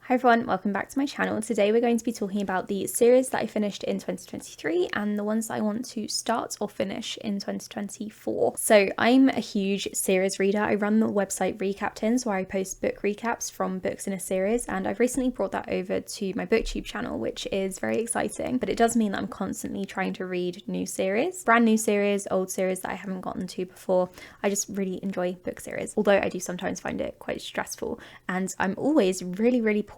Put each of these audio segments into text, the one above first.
Hi everyone, welcome back to my channel. Today we're going to be talking about the series that I finished in 2023 and the ones that I want to start or finish in 2024. So I'm a huge series reader. I run the website Recaptains where I post book recaps from books in a series, and I've recently brought that over to my Booktube channel, which is very exciting, but it does mean that I'm constantly trying to read new series, brand new series, old series that I haven't gotten to before. I just really enjoy book series, although I do sometimes find it quite stressful, and I'm always really poor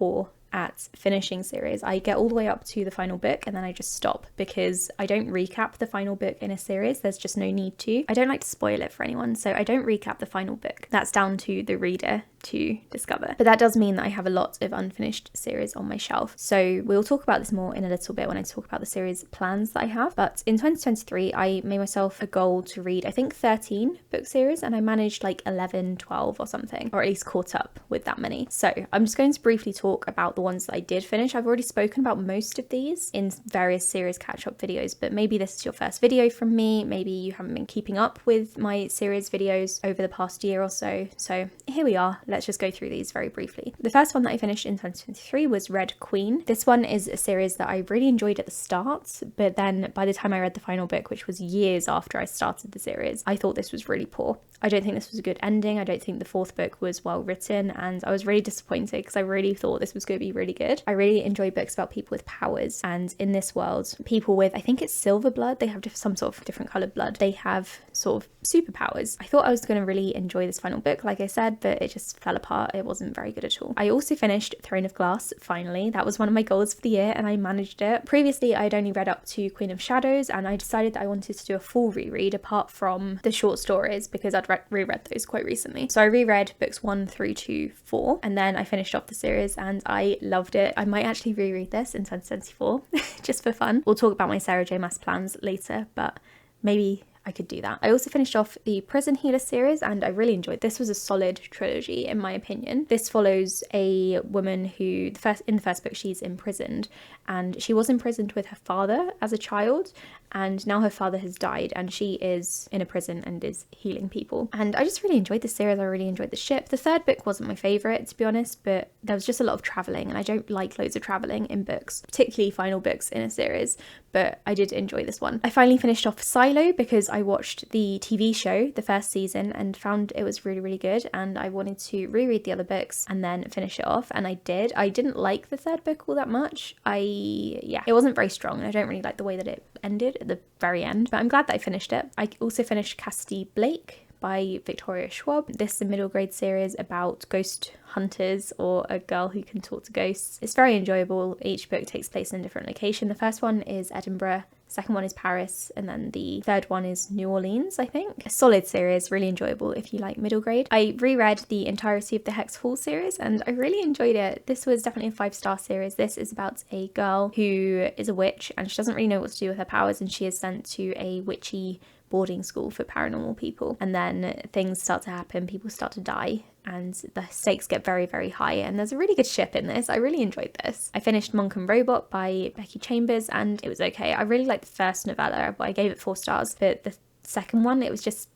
at finishing series. I get all the way up to the final book and then I just stop because I don't recap the final book in a series. There's just no need to. I don't like to spoil it for anyone, so I don't recap the final book. That's down to the reader to discover. But that does mean that I have a lot of unfinished series on my shelf. So we'll talk about this more in a little bit when I talk about the series plans that I have. But in 2023, I made myself a goal to read, I think 13 book series, and I managed like 11, 12 or something, or at least caught up with that many. So I'm just going to briefly talk about the ones that I did finish. I've already spoken about most of these in various series catch-up videos, but maybe this is your first video from me. Maybe you haven't been keeping up with my series videos over the past year or so. So here we are. Let's just go through these very briefly. The first one that I finished in 2023 was Red Queen. This one is a series that I really enjoyed at the start, but then by the time I read the final book, which was years after I started the series, I thought this was really poor. I don't think this was a good ending. I don't think the fourth book was well written, and I was really disappointed because I really thought this was going to be really good. I really enjoy books about people with powers, and in this world, people with, I think it's silver blood, they have some sort of different coloured blood. They have sort of superpowers. I thought I was going to really enjoy this final book, like I said, but it just fell apart. It wasn't very good at all. I also finished Throne of Glass, finally. That was one of my goals for the year, and I managed it. Previously, I'd only read up to Queen of Shadows, and I decided that I wanted to do a full reread apart from the short stories because I'd reread those quite recently. So I reread books 1 through to 4, and then I finished off the series and I loved it. I might actually reread this in 2024 just for fun. We'll talk about my Sarah J Maas plans later, but maybe I could do that. I also finished off the Prison Healer series and I really enjoyed it. This was a solid trilogy in my opinion. This follows a woman who in the first book she's imprisoned, and she was imprisoned with her father as a child, and now her father has died and she is in a prison and is healing people. And I just really enjoyed this series. I really enjoyed the ship. The third book wasn't my favourite, to be honest, but there was just a lot of travelling and I don't like loads of travelling in books, particularly final books in a series, but I did enjoy this one. I finally finished off Silo because I watched the TV show, the first season, and found it was really good, and I wanted to reread the other books and then finish it off, and I did. I didn't like the third book all that much. It wasn't very strong and I don't really like the way that it ended at the very end, but I'm glad that I finished it. I also finished Cassidy Blake by Victoria Schwab. This is a middle grade series about ghost hunters, or a girl who can talk to ghosts. It's very enjoyable. Each book takes place in a different location. The first one is Edinburgh, second one is Paris, and then the third one is New Orleans, I think. A solid series, really enjoyable if you like middle grade. I reread the entirety of the Hex Hall series and I really enjoyed it. This was definitely a 5-star series. This is about a girl who is a witch and she doesn't really know what to do with her powers, and she is sent to a witchy boarding school for paranormal people, and then things start to happen, people start to die, and the stakes get very high, and there's a really good ship in this. I really enjoyed this. I finished Monk and Robot by Becky Chambers and it was okay. I really liked the first novella, but I gave it 4 stars, but the second one, it was just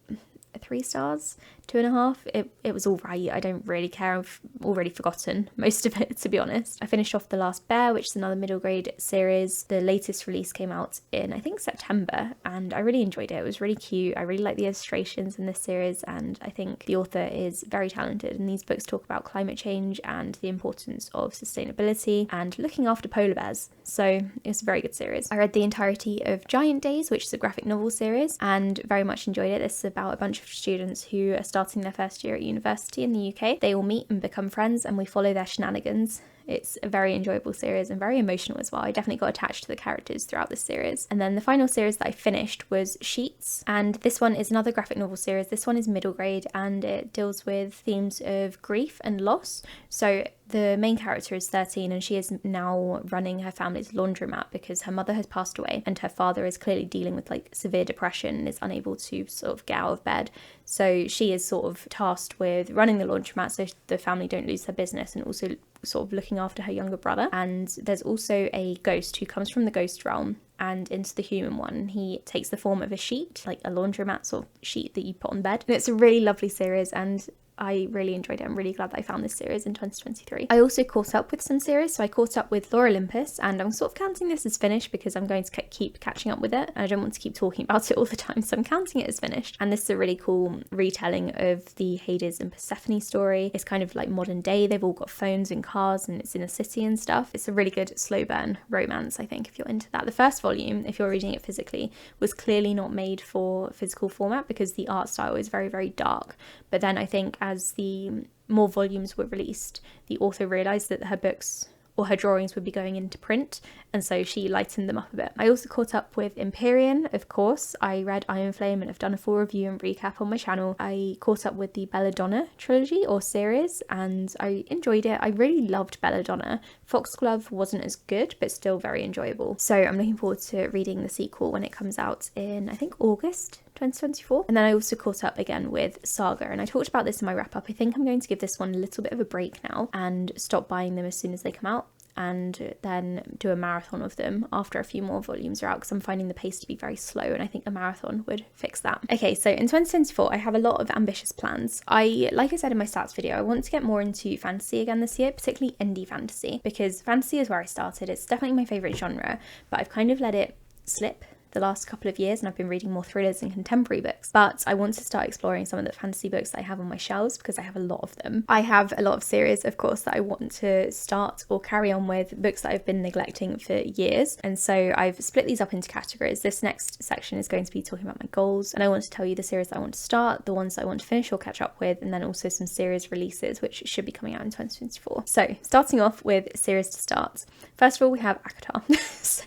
3 stars, 2.5. It was all right. I don't really care. I've already forgotten most of it, to be honest. I finished off The Last Bear, which is another middle grade series. The latest release came out in, I think, September, and I really enjoyed it. It was really cute. I really like the illustrations in this series, and I think the author is very talented, and these books talk about climate change and the importance of sustainability and looking after polar bears. So it's a very good series. I read the entirety of Giant Days, which is a graphic novel series, and very much enjoyed it. This is about a bunch of students who are starting their first year at university in the UK. They all meet and become friends, and we follow their shenanigans. It's a very enjoyable series and very emotional as well. I definitely got attached to the characters throughout this series. And then the final series that I finished was Sheets, and this one is another graphic novel series. This one is middle grade and it deals with themes of grief and loss. So the main character is 13 and she is now running her family's laundromat because her mother has passed away and her father is clearly dealing with like severe depression and is unable to sort of get out of bed. So she is sort of tasked with running the laundromat so the family don't lose their business, and also sort of looking after her younger brother. And there's also a ghost who comes from the ghost realm and into the human one. He takes the form of a sheet, like a laundromat sort of sheet that you put on bed. And it's a really lovely series, and I really enjoyed it. I'm really glad that I found this series in 2023. I also caught up with some series. So I caught up with Lore Olympus, and I'm sort of counting this as finished because I'm going to keep catching up with it. I don't want to keep talking about it all the time, so I'm counting it as finished. And this is a really cool retelling of the Hades and Persephone story. It's kind of like modern day. They've all got phones and cars, and it's in a city and stuff. It's a really good slow burn romance, I think, if you're into that. The first volume, if you're reading it physically, was clearly not made for physical format because the art style is very, very dark. But then I think as the more volumes were released, the author realised that her books or her drawings would be going into print, and so she lightened them up a bit. I also caught up with Empyrean, of course. I read Iron Flame and have done a full review and recap on my channel. I caught up with the Belladonna trilogy or series, and I enjoyed it. I really loved Belladonna. Foxglove wasn't as good, but still very enjoyable. So I'm looking forward to reading the sequel when it comes out in, I think, August 2024. And then I also caught up again with Saga, and I talked about this in my wrap up. I think I'm going to give this one a little bit of a break now and stop buying them as soon as they come out, and then do a marathon of them after a few more volumes are out, because I'm finding the pace to be very slow, and I think a marathon would fix that. Okay, so in 2024 I have a lot of ambitious plans. Like I said in my stats video, I want to get more into fantasy again this year, particularly indie fantasy, because fantasy is where I started. It's definitely my favourite genre, but I've kind of let it slip the last couple of years, and I've been reading more thrillers and contemporary books. But I want to start exploring some of the fantasy books that I have on my shelves, because I have a lot of them. I have a lot of series, of course, that I want to start or carry on with, books that I've been neglecting for years, and so I've split these up into categories. This next section is going to be talking about my goals, and I want to tell you the series that I want to start, the ones that I want to finish or catch up with, and then also some series releases which should be coming out in 2024. So starting off with series to start. First of all, we have ACOTAR. So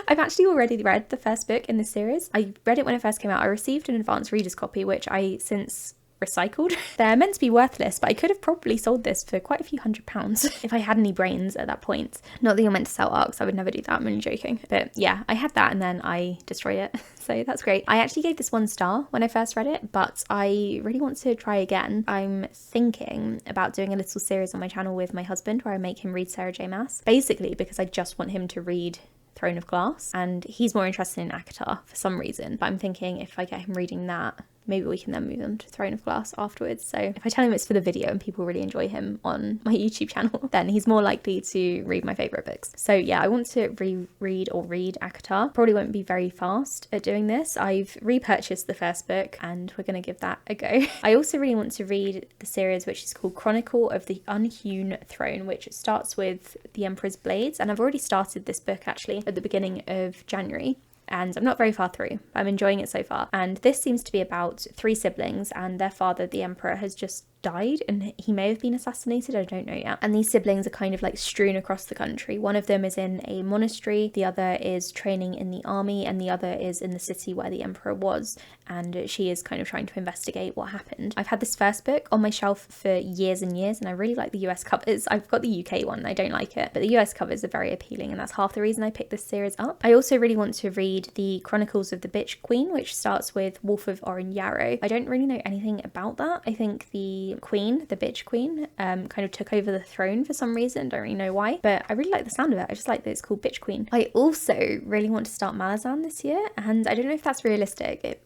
I've actually already read the first book in this series. I read it when it first came out. I received an advanced reader's copy, which I since recycled. They're meant to be worthless, but I could have probably sold this for quite a few £100s if I had any brains at that point. Not that you're meant to sell ARCs, I would never do that, I'm only joking. But yeah, I had that and then I destroyed it, so that's great. I actually gave this 1 star when I first read it, but I really want to try again. I'm thinking about doing a little series on my channel with my husband where I make him read Sarah J Maas, basically because I just want him to read Throne of Glass, and he's more interested in ACOTAR for some reason, but I'm thinking if I get him reading that, maybe we can then move on to Throne of Glass afterwards. So if I tell him it's for the video and people really enjoy him on my YouTube channel, then he's more likely to read my favourite books. So yeah, I want to reread or read ACOTAR. Probably won't be very fast at doing this. I've repurchased the first book and we're going to give that a go. I also really want to read the series which is called Chronicle of the Unhewn Throne, which starts with the Emperor's Blades, and I've already started this book actually at the beginning of January. And I'm not very far through. I'm enjoying it so far. And this seems to be about 3 siblings, and their father, the emperor, has just died, and he may have been assassinated, I don't know yet. And these siblings are kind of like strewn across the country. One of them is in a monastery, the other is training in the army, and the other is in the city where the emperor was, and she is kind of trying to investigate what happened. I've had this first book on my shelf for years and years, and I really like the US covers. I've got the UK one, I don't like it, but the US covers are very appealing, and that's half the reason I picked this series up. I also really want to read the Chronicles of the Bitch Queen, which starts with Wolf of Oren Yarrow. I don't really know anything about that. I think the queen, the bitch queen, kind of took over the throne for some reason. Don't really know why, but I really like the sound of it. I just like that it's called Bitch Queen. I also really want to start Malazan this year, and I don't know if that's realistic.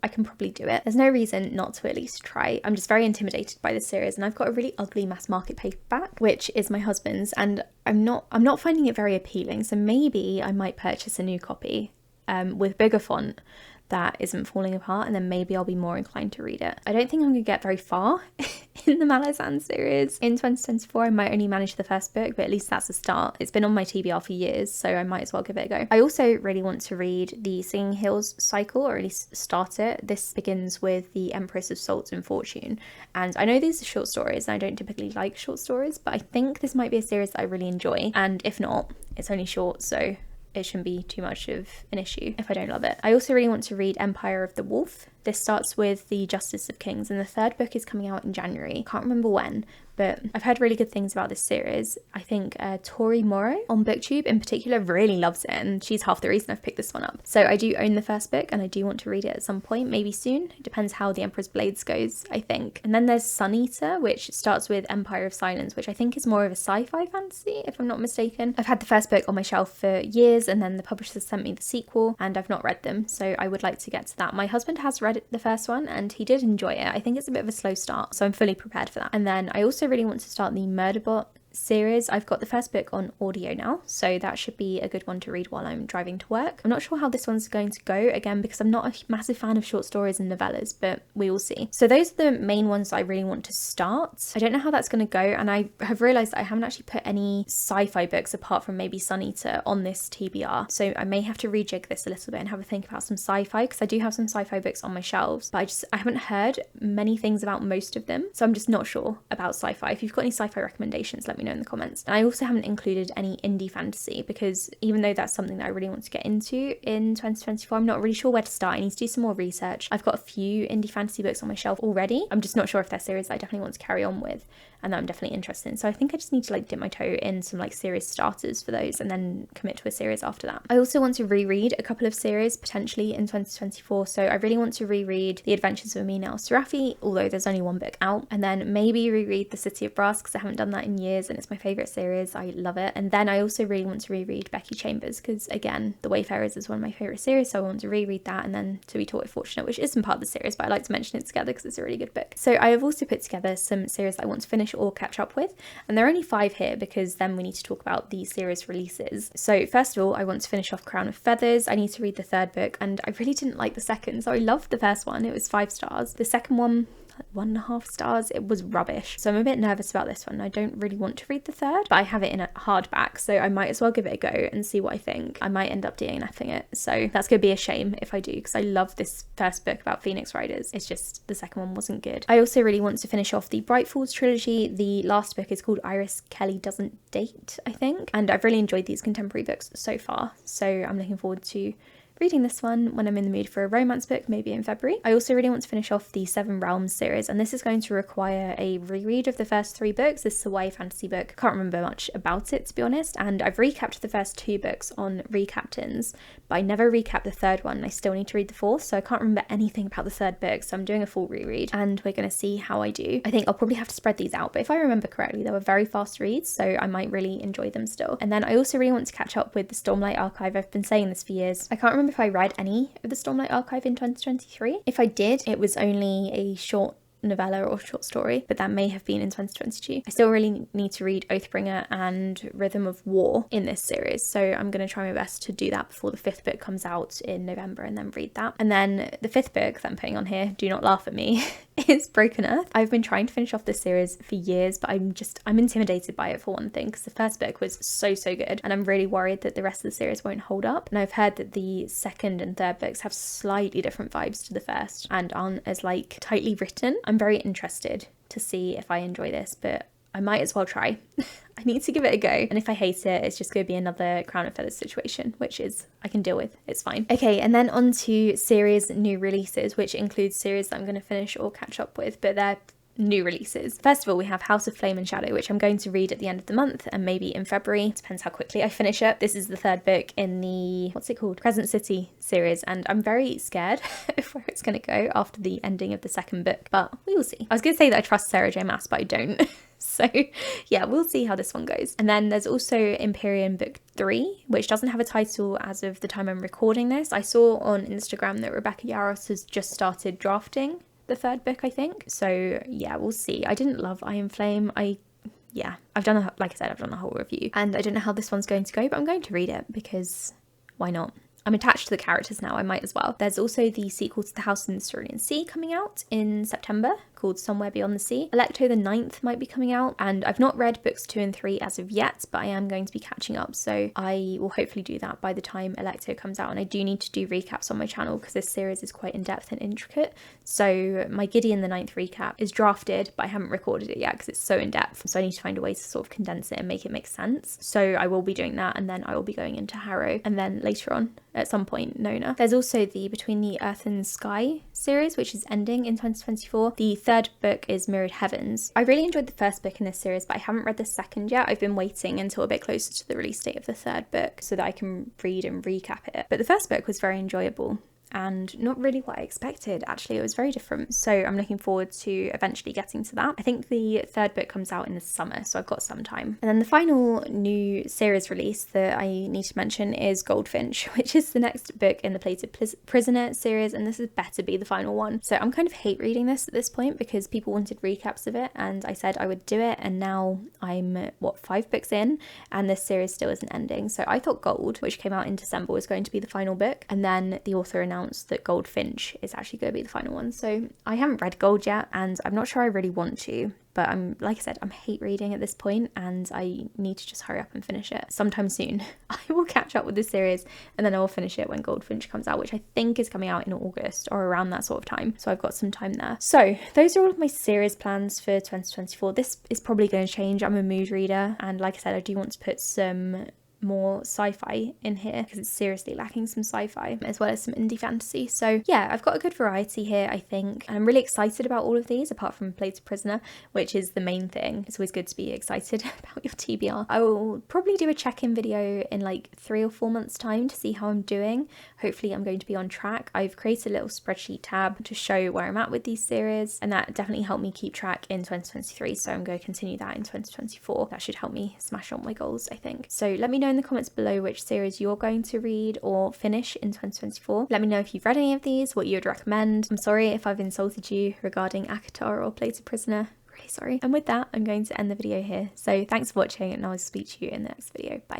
I can probably do it. There's no reason not to at least try. I'm just very intimidated by this series, and I've got a really ugly mass market paperback, which is my husband's, and I'm not finding it very appealing. So maybe I might purchase a new copy with bigger font that isn't falling apart, and then maybe I'll be more inclined to read it. I don't think I'm gonna get very far in the Malazan series in 2024. I might only manage the first book, but at least that's a start. It's been on my TBR for years, so I might as well give it a go. I also really want to read the Singing Hills cycle, or at least start it. This begins with the Empress of Salt and Fortune, and I know these are short stories, and I don't typically like short stories, but I think this might be a series that I really enjoy, and if not, it's only short, so it shouldn't be too much of an issue if I don't love it. I also really want to read Empire of the Wolf. This starts with the Justice of Kings, and the 3rd book is coming out in January. Can't remember when, but I've heard really good things about this series. I think Tori Morrow on Booktube in particular really loves it, and she's half the reason I've picked this one up. So I do own the first book, and I do want to read it at some point, maybe soon. It depends how The Emperor's Blades goes, I think. And then there's Sun Eater, which starts with Empire of Silence, which I think is more of a sci-fi fantasy, if I'm not mistaken. I've had the first book on my shelf for years, and then the publisher sent me the sequel, and I've not read them, so I would like to get to that. My husband has read read the first one and he did enjoy it. I think it's a bit of a slow start, so I'm fully prepared for that. And then I also really want to start the Murderbot series. I've got the first book on audio now, so that should be a good one to read while I'm driving to work. I'm not sure how this one's going to go, again, because I'm not a massive fan of short stories and novellas, but we will see. So those are the main ones I really want to start. I don't know how that's going to go, and I have realised that I haven't actually put any sci-fi books apart from maybe Sun Eater on this TBR, so I may have to rejig this a little bit and have a think about some sci-fi, because I do have some sci-fi books on my shelves, but I haven't heard many things about most of them, so I'm just not sure about sci-fi. If you've got any sci-fi recommendations, let me know in the comments. And I also haven't included any indie fantasy, because even though that's something that I really want to get into in 2024, I'm not really sure where to start. I need to do some more research. I've got a few indie fantasy books on my shelf already. I'm just not sure if they're series that I definitely want to carry on with and that I'm definitely interested in. So I think I just need to like dip my toe in some like series starters for those and then commit to a series after that. I also want to reread a couple of series potentially in 2024. So I really want to reread The Adventures of Amina Al-Sarafi, although there's only one book out, and then maybe reread The City of Brass, because I haven't done that in years and it's my favourite series. I love it. And then I also really want to reread Becky Chambers, because again, The Wayfarers is one of my favourite series, so I want to reread that, and then To Be Taught With Fortunate, which isn't part of the series, but I like to mention it together because it's a really good book. So I have also put together some series that I want to finish or catch up with, and there are only 5 here because then we need to talk about the series releases. So first of all, I want to finish off Crown of Feathers. I need to read the 3rd book, and I really didn't like the 2nd. So I loved the first one, it was 5 stars. The second one, 1.5 stars. It was rubbish. So I'm a bit nervous about this one. I don't really want to read the 3rd, but I have it in a hardback, so I might as well give it a go and see what I think. I might end up DNFing it, so that's gonna be a shame if I do, because I love this first book about Phoenix Riders. It's just the second one wasn't good. I also really want to finish off the Bright Falls trilogy. The last book is called Iris Kelly Doesn't Date, I think, and I've really enjoyed these contemporary books so far, so I'm looking forward to reading this one when I'm in the mood for a romance book, maybe in February. I also really want to finish off the Seven Realms series, and this is going to require a reread of the first 3 books. This is a YA fantasy book. Can't remember much about it, to be honest, and I've recapped the first 2 books on Recaptains, but I never recapped the 3rd one, and I still need to read the 4th, so I can't remember anything about the 3rd book, so I'm doing a full reread, and we're going to see how I do. I think I'll probably have to spread these out, but if I remember correctly, they were very fast reads, so I might really enjoy them still. And then I also really want to catch up with the Stormlight Archive. I've been saying this for years. I can't remember if I read any of the Stormlight Archive in 2023. If I did, it was only a short novella or short story, but that may have been in 2022. I still really need to read Oathbringer and Rhythm of War in this series, so I'm going to try my best to do that before the 5th book comes out in November and then read that. And then the 5th book that I'm putting on here, do not laugh at me, is Broken Earth. I've been trying to finish off this series for years, but I'm intimidated by it for one thing, because the first book was so good, and I'm really worried that the rest of the series won't hold up. And I've heard that the 2nd and 3rd books have slightly different vibes to the first and aren't as like tightly written. I'm very interested to see if I enjoy this, but I might as well try. I need to give it a go, and if I hate it, it's just going to be another Crown of Feathers situation, which is I can deal with. It's fine. Okay, and then on to series new releases, which includes series that I'm going to finish or catch up with, but they're new releases. First of all, we have House of Flame and Shadow, which I'm going to read at the end of the month and maybe in February. Depends how quickly I finish it. This is the 3rd book in the, what's it called? Crescent City series, and I'm very scared of where it's going to go after the ending of the 2nd book, but we will see. I was going to say that I trust Sarah J Maas, but I don't. So yeah, we'll see how this one goes. And then there's also Empyrean Book 3, which doesn't have a title as of the time I'm recording this. I saw on Instagram that Rebecca Yarros has just started drafting the 3rd book, I think. So yeah, we'll see. I didn't love Iron Flame. I've done a whole review, and I don't know how this one's going to go, but I'm going to read it because why not? I'm attached to the characters now, I might as well. There's also the sequel to The House in the Cerulean Sea coming out in September, called Somewhere Beyond the Sea. Alecto the Ninth might be coming out, and I've not read books 2 and 3 as of yet, but I am going to be catching up, so I will hopefully do that by the time Alecto comes out. And I do need to do recaps on my channel because this series is quite in-depth and intricate. So my Gideon the Ninth recap is drafted, but I haven't recorded it yet because it's so in-depth, so I need to find a way to sort of condense it and make it make sense. So I will be doing that, and then I will be going into Harrow, and then later on at some point Nona. There's also the Between the Earth and Sky series, which is ending in 2024. The 3rd book is Mirrored Heavens. I really enjoyed the 1st book in this series, but I haven't read the 2nd yet. I've been waiting until a bit closer to the release date of the 3rd book so that I can read and recap it. But the 1st book was very enjoyable. and not really what I expected. Actually, it was very different. So I'm looking forward to eventually getting to that. I think the third book comes out in the summer, so I've got some time. And then the final new series release that I need to mention is Goldfinch, which is the next book in the Plated Prisoner series, and this is better be the final one. So I'm kind of hate reading this at this point because people wanted recaps of it and I said I would do it, and now I'm 5 books in and this series still isn't ending. So I thought Gold, which came out in December, was going to be the final book, and then the author announced that Goldfinch is actually going to be the final one. So I haven't read Gold yet and I'm not sure I really want to, but like I said, I'm hate reading at this point and I need to just hurry up and finish it sometime soon. I will catch up with this series and then I will finish it when Goldfinch comes out, which I think is coming out in August or around that sort of time. So I've got some time there. So those are all of my series plans for 2024. This is probably going to change. I'm a mood reader, and like I said, I do want to put some more sci-fi in here because it's seriously lacking some sci-fi as well as some indie fantasy. So yeah, I've got a good variety here, I think, and I'm really excited about all of these apart from Plated Prisoner, which is the main thing. It's always good to be excited about your TBR. I will probably do a check-in video in like 3 or 4 months time to see how I'm doing. Hopefully I'm going to be on track. I've created a little spreadsheet tab to show where I'm at with these series, and that definitely helped me keep track in 2023, so I'm going to continue that in 2024. That should help me smash on my goals, I think. So let me know in the comments below which series you're going to read or finish in 2024. Let me know if you've read any of these, what you would recommend. I'm sorry if I've insulted you regarding ACOTAR or Plated Prisoner. Really sorry. And with that, I'm going to end the video here. So thanks for watching and I'll speak to you in the next video. Bye.